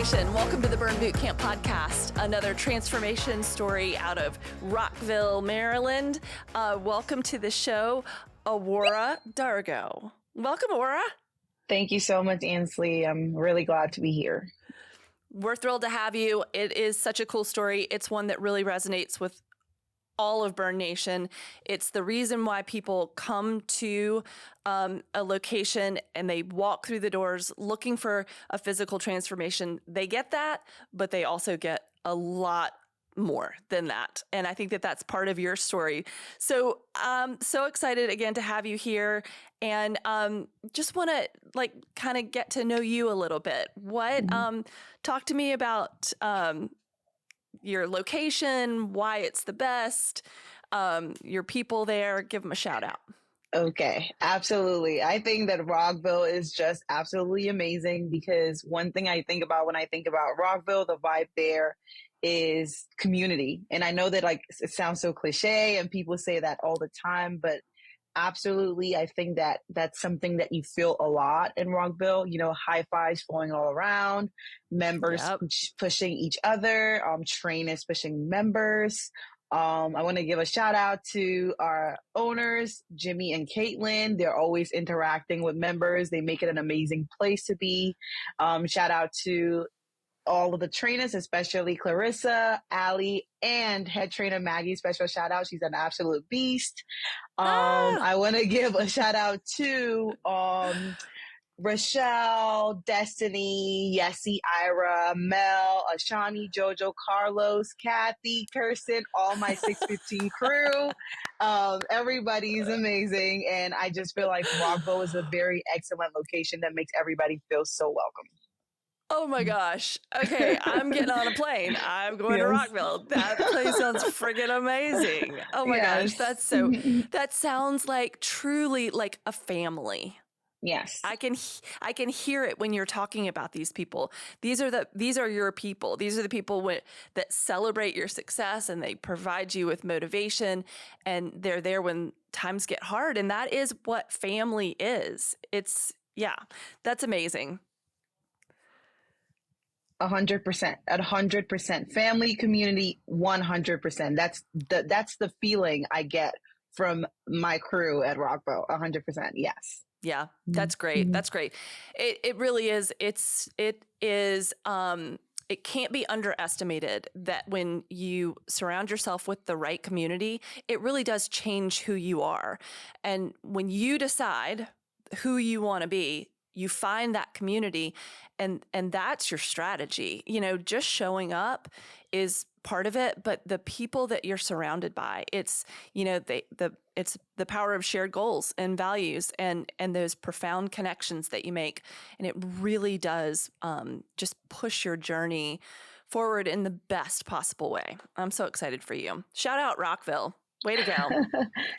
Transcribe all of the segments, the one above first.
Nation. Welcome to the Burn Camp podcast, another transformation story out of Rockville, Maryland. Welcome to the show, Awura Darko. Welcome, Awura. Thank you so much, Ansley. I'm really glad to be here. We're thrilled to have you. It is such a cool story. It's one that really resonates with all of Burn Nation. It's the reason why people come to a location and they walk through the doors looking for a physical transformation. They get that, but they also get a lot more than that. And I think that that's part of your story. So I'm so excited again to have you here, and just want to kind of get to know you a little bit. Talk to me about your location, why it's the best, your people there. Give them a shout out. Okay, absolutely. I think that Rockville is just absolutely amazing, because one thing I think about when I think about Rockville, the vibe there is community. And I know that it sounds so cliche and people say that all the time, but absolutely, I think that that's something that you feel a lot in Rockville. High fives flowing all around, members pushing each other, trainers pushing members. I want to give a shout out to our owners, Jimmy and Caitlin. They're always interacting with members. They make it an amazing place to be. Shout out to all of the trainers, especially Clarissa, Allie, and head trainer Maggie. Special shout out. She's an absolute beast. I want to give a shout out to Rochelle, Destiny, Yessie, Ira, Mel, Ashani, Jojo, Carlos, Kathy, Kirsten, all my 615 crew. Everybody's amazing. And I just feel like Rockville is a very excellent location that makes everybody feel so welcome. Oh my gosh. Okay, I'm getting on a plane. I'm going to Rockville. That place sounds friggin' amazing. Oh my gosh. That sounds like truly like a family. Yes. I can hear it when you're talking about these people. These are your people. These are the people that celebrate your success, and they provide you with motivation, and they're there when times get hard. And that is what family is. That's amazing. 100%, 100%. Family, community, 100%. That's the feeling I get from my crew at Rockville. 100%. Yes. Yeah, that's great. Mm-hmm. That's great. It really is. It can't be underestimated that when you surround yourself with the right community, it really does change who you are. And when you decide who you want to be, you find that community, and that's your strategy. Just showing up is part of it, but the people that you're surrounded by, it's it's the power of shared goals and values and those profound connections that you make, and it really does just push your journey forward in the best possible way. I'm so excited for you. Shout out Rockville. Way to go.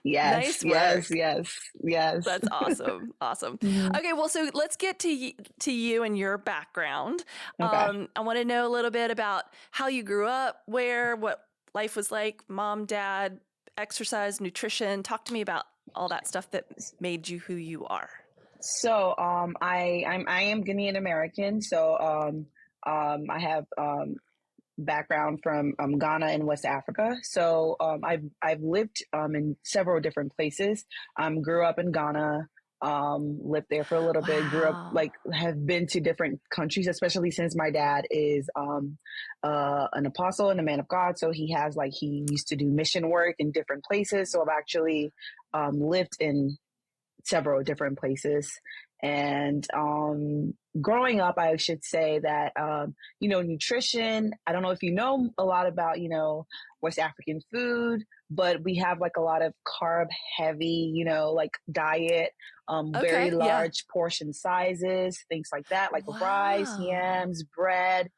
Yes. Nice work. Yes. That's awesome. Awesome. Mm-hmm. Okay. Well, so let's get to you and your background. Okay. I want to know a little bit about how you grew up, what life was like, mom, dad, exercise, nutrition. Talk to me about all that stuff that made you who you are. So, I am Ghanaian American. So, I have, background from Ghana and West Africa. So I've lived in several different places. Grew up in Ghana, lived there for a little bit, grew up, have been to different countries, especially since my dad is an apostle and a man of God. So he used to do mission work in different places. So I've actually lived in several different places. And growing up, I should say that, nutrition, I don't know if you know a lot about, West African food, but we have a lot of carb-heavy, diet, very large portion sizes, things like that, rice, yams, bread.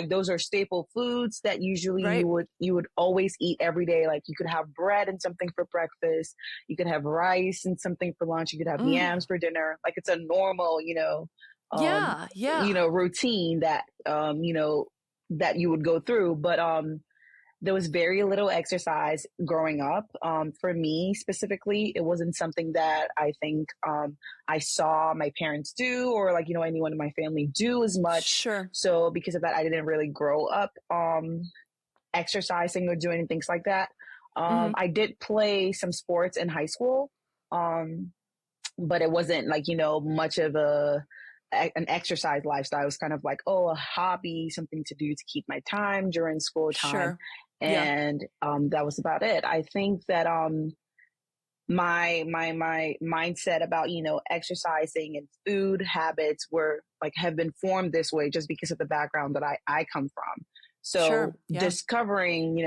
Those are staple foods that usually you would always eat every day. You could have bread and something for breakfast. You could have rice and something for lunch. You could have yams for dinner. It's a normal, routine that, that you would go through. But there was very little exercise growing up. For me specifically, it wasn't something that I think I saw my parents do, or like, anyone in my family do as much. Sure. So because of that, I didn't really grow up exercising or doing things like that. Hmm. I did play some sports in high school, but it wasn't like, much of an exercise lifestyle. It was kind of like, a hobby, something to do to keep my time during school time. Sure. Yeah. And that was about it. I think that my mindset about, exercising and food habits have been formed this way just because of the background that I come from. Sure. So Yeah. discovering,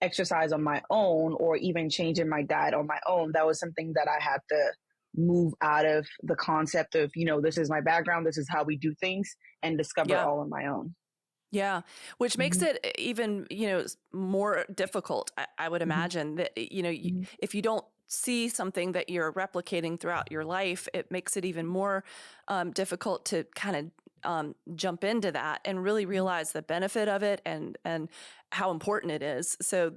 exercise on my own, or even changing my diet on my own, that was something that I had to move out of the concept of, this is my background, this is how we do things, and discover Yeah. all on my own. Yeah, which makes Mm-hmm. it even, more difficult. I would Mm-hmm. imagine that, Mm-hmm. if you don't see something that you're replicating throughout your life, it makes it even more difficult to kind of jump into that and really realize the benefit of it and how important it is. So,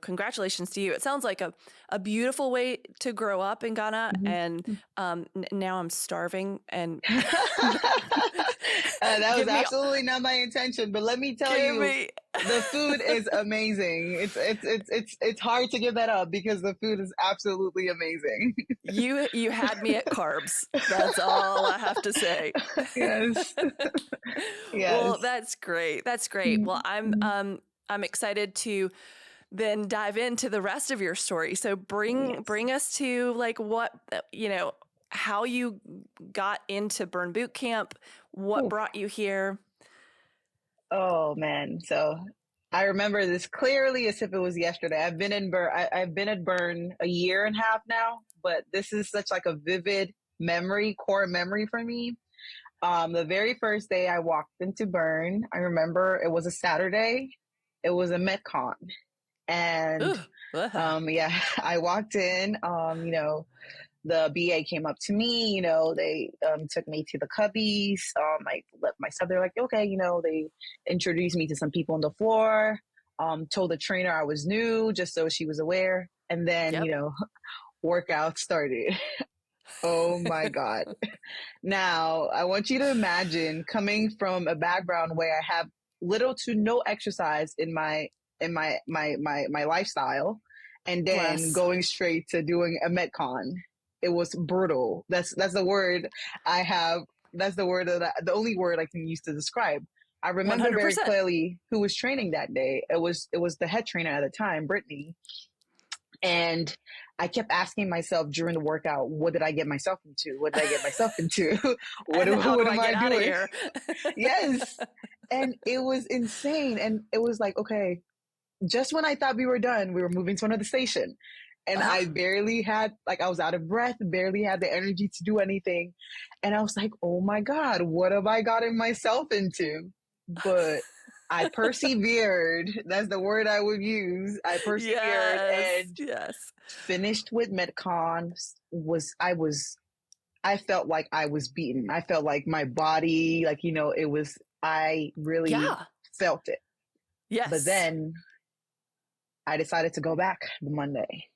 congratulations to you. It sounds like a beautiful way to grow up in Ghana. And Mm-hmm. now I'm starving and That was give me, absolutely not my intention, but let me tell give you, me. the food is amazing. It's hard to give that up because the food is absolutely amazing. You had me at carbs. That's all I have to say. Yes. Well, Yes. that's great. That's great. Well, Mm-hmm. I'm excited to then dive into the rest of your story. So Yes. bring us to like what how you got into Burn Boot Camp, what Oof. brought you here. Oh man. So I remember this clearly as if it was yesterday. I've been at Burn a year and a half now, but this is such like a vivid core memory for me. The very first day I walked into Burn, I remember it was a Saturday. It was a Metcon. And Ooh, ugh. yeah, I walked in, the BA came up to me, they took me to the cubbies. I let myself, they're like, okay, they introduced me to some people on the floor, told the trainer I was new just so she was aware. And then, Yep. workout started. Oh my God. Now, I want you to imagine coming from a background where I have little to no exercise in my lifestyle, and then Bless. going straight to doing a Metcon. It was brutal. That's the word I have. That's the only word I can use to describe. I remember very 100%. clearly who was training that day. It was the head trainer at the time, Brittany, and I kept asking myself during the workout, what did I get myself into? What did I get myself into? what, And how do what I am get I out of doing? here? Yes. And it was insane. And it was like, okay, just when I thought we were done, we were moving to another station. And Uh-huh. I barely had, like, I was out of breath, barely had the energy to do anything. And I was like, oh my God, what have I gotten myself into? But I persevered. That's the word I would use. I persevered Yes. and Yes. finished with Metcon. I felt like I was beaten. I felt like my body, like, I really Yeah. felt it. But Yes. then I decided to go back the Monday.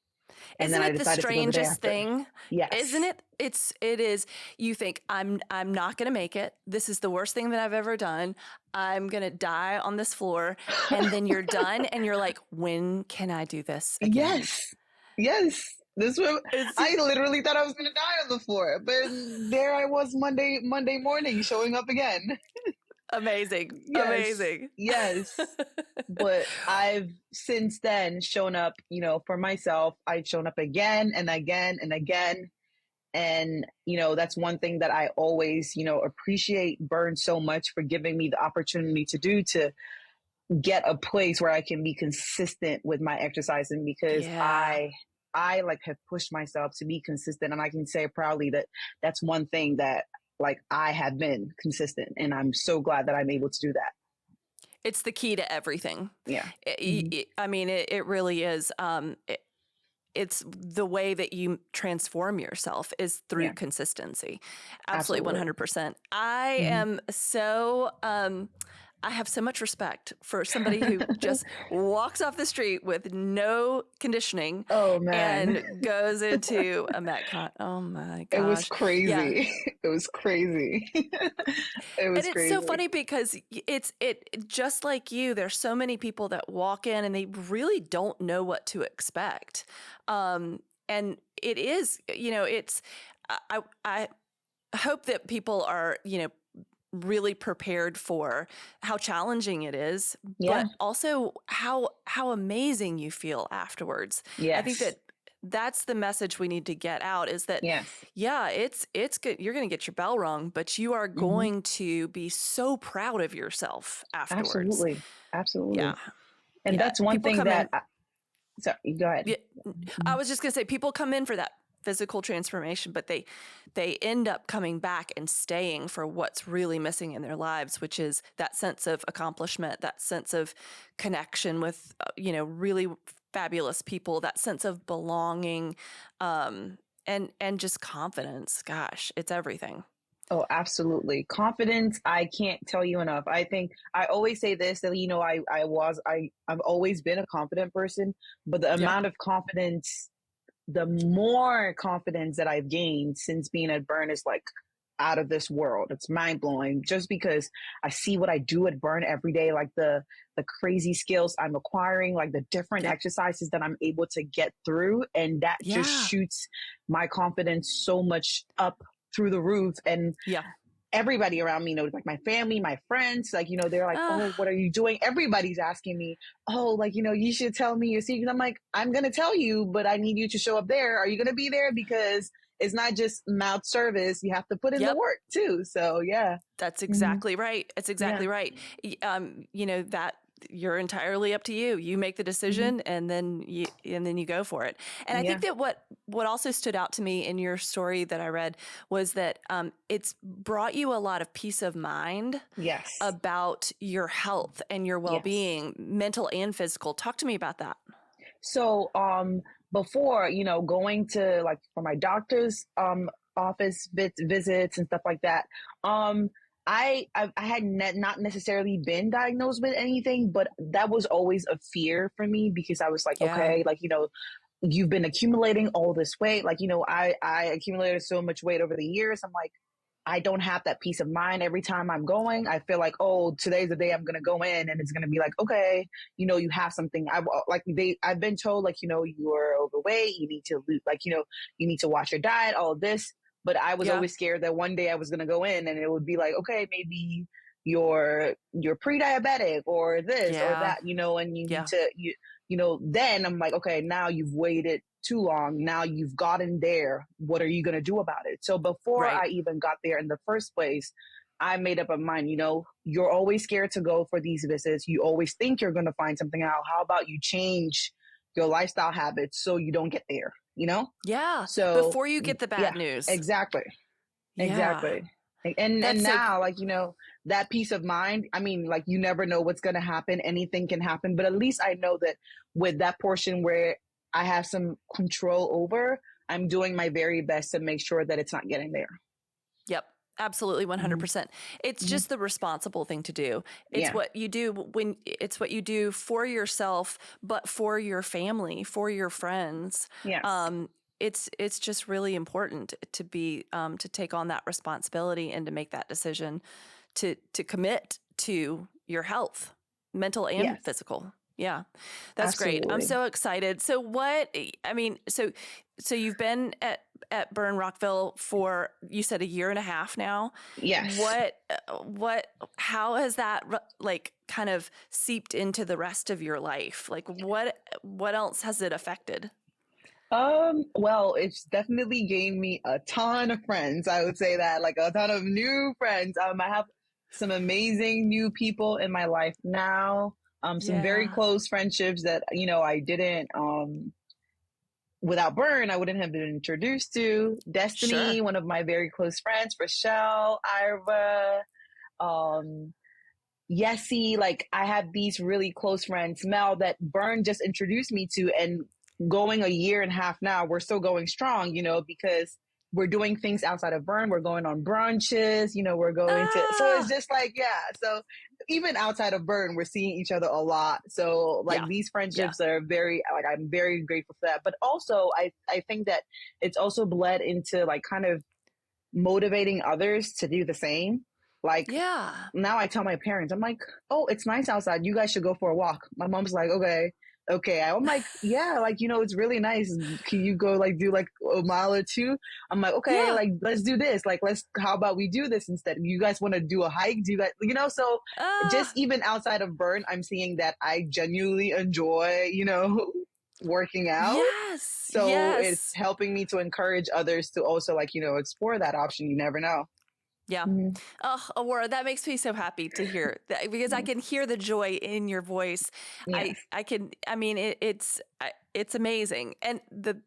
And then Isn't I it the decided to go the day strangest after. thing? Isn't Yes. it? It is. You think I'm not going to make it. This is the worst thing that I've ever done. I'm going to die on this floor. And then you're done and you're like, when can I do this again? Yes. Yes. This was, It's I literally thought I was going to die on the floor, but there I was Monday morning showing up again. amazing. Yes. Amazing. Yes. But I've since then shown up, for myself. I've shown up again and again and again. And, that's one thing that I always, appreciate Burn so much for giving me the opportunity to get a place where I can be consistent with my exercising, because Yeah. I like have pushed myself to be consistent. And I can say proudly that that's one thing that like I have been consistent, and I'm so glad that I'm able to do that. It's the key to everything. Yeah. Mm-hmm. I mean, it really is. It's the way that you transform yourself is through Yeah, consistency. Absolutely absolutely. 100%. I Mm-hmm. am so I have so much respect for somebody who just walks off the street with no conditioning Oh man, and goes into a Metcon. Oh my it was gosh. Yeah. crazy. It was crazy. It And was it's so crazy. funny because it just like you, there's so many people that walk in and they really don't know what to expect. And it is, it's, I hope that people are, really prepared for how challenging it is, Yeah. but also how amazing you feel afterwards. I think Yes. that that's the message we need to get out is that, Yes. yeah, it's good. You're going to get your bell rung, but you are Hmm. going to be so proud of yourself afterwards. Absolutely. Yeah. Absolutely. And Yeah. that's one People thing come that in. sorry, go ahead. Yeah, I was just going to say people come in for that physical transformation, but they end up coming back and staying for what's really missing in their lives, which is that sense of accomplishment, that sense of connection with really fabulous people, that sense of belonging, and just confidence. Gosh, it's everything. Oh, absolutely. Confidence, I can't tell you enough. I think I always say this that, I've always been a confident person, but the Yep. amount of confidence, the more confidence that I've gained since being at Burn is like out of this world. It's mind blowing just because I see what I do at Burn every day, like the crazy skills I'm acquiring, like the different Yep. exercises that I'm able to get through. And that just Yeah. shoots my confidence so much up through the roof. And Yeah. everybody around me knows, like my family, my friends, like, they're like, Uh, oh, what are you doing? Everybody's asking me, oh, like, you should tell me your secret. I'm like, I'm going to tell you, but I need you to show up there. Are you going to be there? Because it's not just mouth service. You have to put in the yep. work too. So yeah. That's Mhm. exactly right. It's Yeah. exactly right. That you're entirely up to you. You make the Hmm. decision and then you go for it. And I Yeah. think that what also stood out to me in your story that I read was that it's brought you a lot of peace of mind Yes. about your health and your Yes. well-being, mental and physical. Talk to me about that. So, before, going to like for my doctor's office visits and stuff like that, um, I had not necessarily been diagnosed with anything, but that was always a fear for me because I was like, Yeah. okay, like, you've been accumulating all this weight, like, I accumulated so much weight over the years. I'm like, I don't have that peace of mind every time I'm going. I feel like, oh, today's the day I'm going to go in and it's going to be like, okay, you have something. I've been told, like, you're overweight. You need to lose, like, you need to watch your diet, all of this. But I was Yeah. always scared that one day I was going to go in and it would be like, okay, maybe you're pre-diabetic or this or Yeah. that, and you need Yeah. to, then I'm like, okay, now you've waited too long. Now you've gotten there. What are you going to do about it? So before Right. I even got there in the first place, I made up a mind, you're always scared to go for these visits. You always think you're going to find something out. How about you change your lifestyle habits so you don't get there, Yeah. So Before you get the yeah, bad news. exactly. Yeah. Exactly. And That's so now, like, that peace of mind, I mean, like, you never know what's going to happen. Anything can happen, but at least I know that with that portion where I have some control over, I'm doing my very best to make sure that it's not getting there. Yep. Absolutely Hmm. 100%. It's Hmm. just the responsible thing to do. It's Yeah. what you do it's what you do for yourself, but for your family, for your friends. Yes. Um, it's just really important to be to take on that responsibility and to make that decision to commit to your health, mental and Yes. physical. Yeah. That's great. I'm Absolutely. so excited. So so you've been at Burn Rockville for, you said, a year and a half now. Yes. How has that like kind of seeped into the rest of your life? Like what else has it affected? Well, it's definitely gained me a ton of friends. I would say that, like, a ton of new friends. I have some amazing new people in my life now. Some very Yeah. close friendships that, I didn't, without Burn, I wouldn't have been introduced to. Sure. Destiny, one of my very close friends, Rochelle, Ira, um, Yessie, like, I have these really close friends, Mel, that Burn just introduced me to, and going a year and a half now, we're still going strong, because we're doing things outside of Burn. We're going on brunches, we're going to, so it's Ah, just like, yeah. So even outside of Burn, we're seeing each other a lot. So like yeah, these yeah, friendships are very, like, I'm very grateful for that. But also I think that it's also bled into like kind of motivating others to do the same. Like yeah. now I tell my parents, I'm like, oh, it's nice outside. You guys should go for a walk. My mom's like, okay. Okay. I'm like, yeah, like, it's really nice. Can you go like do like a mile or two? I'm like, okay, Yeah. like, let's do this. Like, how about we do this instead? You guys want to do a hike? Do you guys, so just Ah, even outside of Burn, I'm seeing that I genuinely enjoy, working out. yes, So it's yes. helping me to encourage others to also like, explore that option. You never know. Yeah. Mm-hmm. Oh, Aurora, that makes me so happy to hear that because I can hear the joy in your voice. Yes. I can. I mean, it's amazing. And the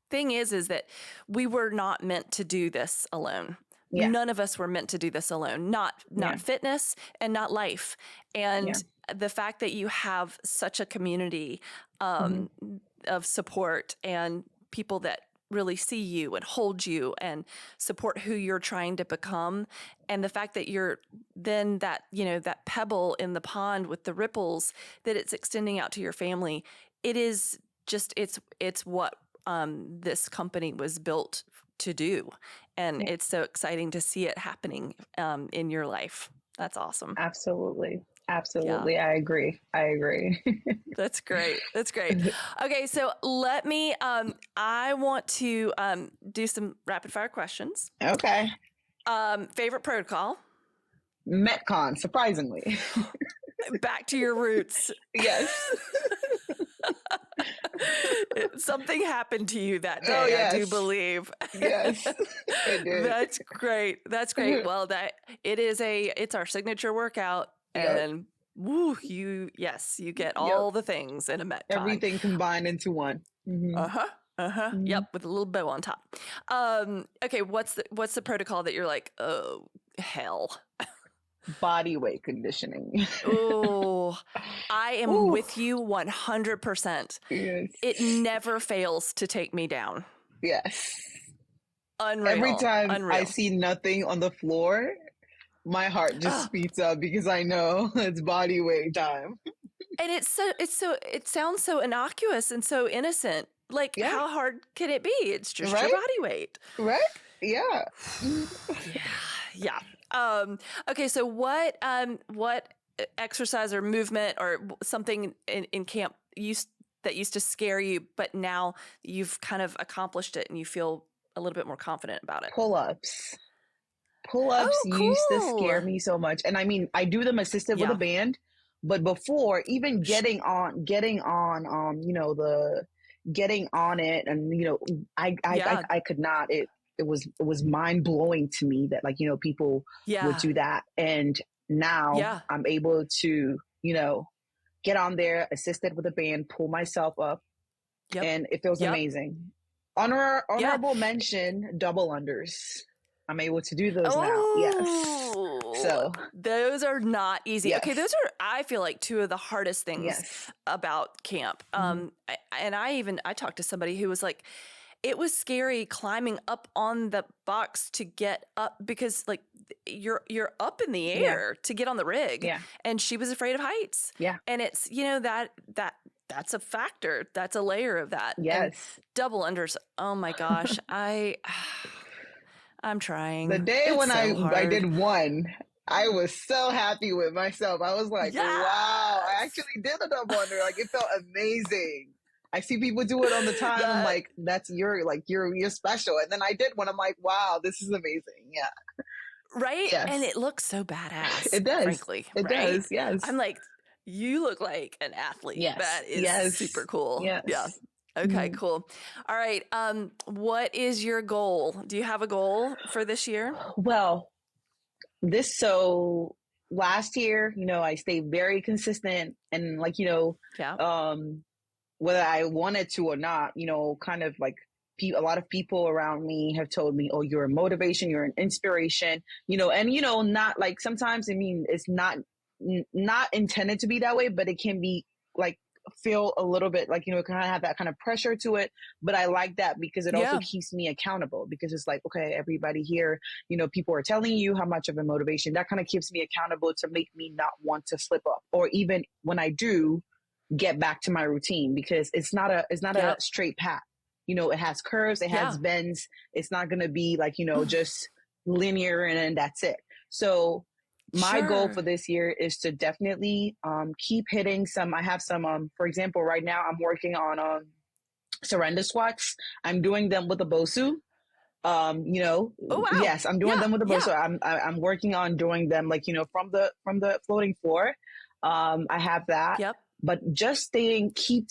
thing is that we were not meant to do this alone. Yeah. None of us were meant to do this alone. Not Yeah. fitness and not life. Yeah. And the fact that you have such a community Mm-hmm. of support and people that really see you and hold you and support who you're trying to become, and the fact that you're then that that pebble in the pond with the ripples that it's extending out to your family, it is just it's what this company was built to do, and Yeah. it's so exciting to see it happening in your life. That's awesome. Absolutely. Yeah. Absolutely. I agree. That's great. That's great. Okay, so let me I want to do some rapid fire questions. Okay. Favorite protocol? Metcon, surprisingly. Back to your roots. Yes. Something happened to you that Oh, day, I do yes. believe. Yes. It did. That's great. That's great. Well, it's our signature workout, Yep. and woo, you get Yep. all the things in a Metcon. Everything combined into one. Mm-hmm. Mm-hmm. Yep, with a little bow on top. Okay, what's the protocol that you're like, oh hell? Body weight conditioning. Oh, I am Ooh. with you 100%. Yes. It never fails to take me down. Yes. Unreal. Every time Unreal. I see nothing on the floor, my heart just speeds up because I know it's body weight time. And it sounds so innocuous and so innocent. Like, Yeah. how hard can it be? It's just your Right? body weight. Right? Yeah. Yeah. Okay, so what exercise or movement or something in camp that used to scare you, but now you've kind of accomplished it and you feel a little bit more confident about it? Pull-ups. Pull-ups Oh, used to cool. scare me so much. And I mean, I do them assisted with Yeah. a band, but before even getting on getting on it, and I could not. It was mind-blowing to me that, like, people would Yeah. do that. And now Yeah. I'm able to, get on there, assisted with a band, pull myself up, Yep. and it feels Yep. amazing. Honorable mention, double unders. I'm able to do those now. Yes. So those are not easy. yes. Okay, those are, I feel like, two of the hardest things Yes. about camp. Mm-hmm. I talked to somebody who was like, it was scary climbing up on the box to get up because, like, you're up in the air to get on the rig. Yeah. And she was afraid of heights. Yeah. And it's, that's a factor. That's a layer of that. Yes. And double unders. Oh my gosh. I'm trying. The day it's when so I hard. did one, I was so happy with myself. I was like, Yes! wow, I actually did a double under. Like, it felt amazing. I see people do it all the time. I'm like, that's you're special. And then I did one. I'm like, wow, this is amazing. Yeah. Right? Yes. And it looks so badass. It does. Frankly. It right? does. Yes. I'm like, you look like an athlete. Yes. That is super cool. Yes. Yeah. Okay, cool. All right. What is your goal? Do you have a goal for this year? Well, last year, I stayed very consistent, and like, whether I wanted to or not, kind of like a lot of people around me have told me, oh, you're a motivation, you're an inspiration, and, not like sometimes, I mean, it's not intended to be that way, but it can be like feel a little bit like, kind of have that kind of pressure to it. But I like that because it also Yeah. keeps me accountable, because it's like, okay, everybody here, people are telling you how much of a motivation that kind of keeps me accountable to make me not want to slip up, or even when I do get back to my routine, because it's not a Yep. straight path. It has curves, it has Yeah. bends. It's not going to be like, just linear and then that's it. So my goal Sure. for this year is to definitely keep hitting some. I have some, for example, right now I'm working on surrender squats. I'm doing them with a BOSU. Oh, wow. Yes, I'm doing Yeah. them with a Yeah. BOSU. I'm working on doing them like, from the floating floor. I have that, Yep. but just keep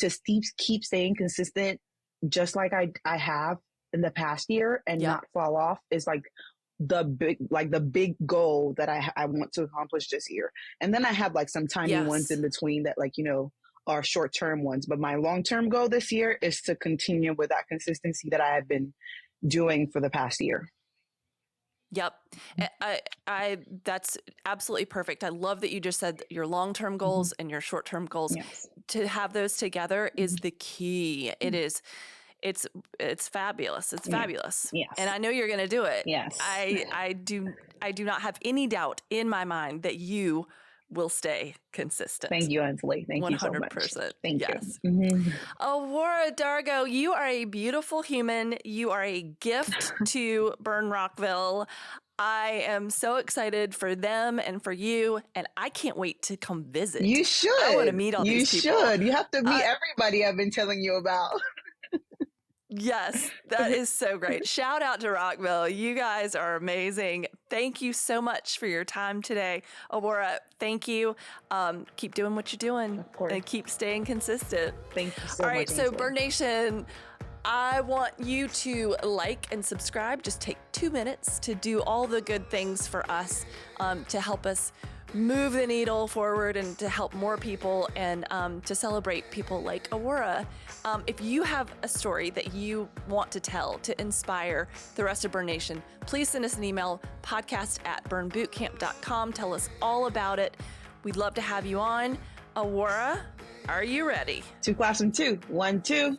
staying consistent, just like I have in the past year, and Yep. not fall off, is like the big goal that I want to accomplish this year. And then I have like some tiny ones in Yes. between that, like, are short-term ones. But my long-term goal this year is to continue with that consistency that I have been doing for the past year. Yep. I that's absolutely perfect. I love that you just said that your long-term goals and your short-term goals, Yes. to have those together is the key. It is, it's fabulous. It's Yeah. fabulous. Yes. And I know you're going to do it. Yes. I do not have any doubt in my mind that you will stay consistent. Thank you, Ansley. Thank you so much. 100%. Thank Yes. you. Mm-hmm. Awura Darko, you are a beautiful human. You are a gift to Burn Rockville. I am so excited for them and for you, and I can't wait to come visit. You should. I want to meet all these people. You should. You have to meet everybody I've been telling you about. Yes, that is so great. Shout out to Rockville. You guys are amazing. Thank you so much for your time today. Awura, thank you. Keep doing what you're doing. Of course. And keep staying consistent. Thank you so much. All right, so Ansley. Burn Nation, I want you to like and subscribe. Just take 2 minutes to do all the good things for us, to help us move the needle forward and to help more people, and to celebrate people like Awura. If you have a story that you want to tell to inspire the rest of Burn Nation, please send us an email, podcast@burnbootcamp.com. Tell us all about it. We'd love to have you on. Awura, are you ready? 2 claps from 2. 1, 2.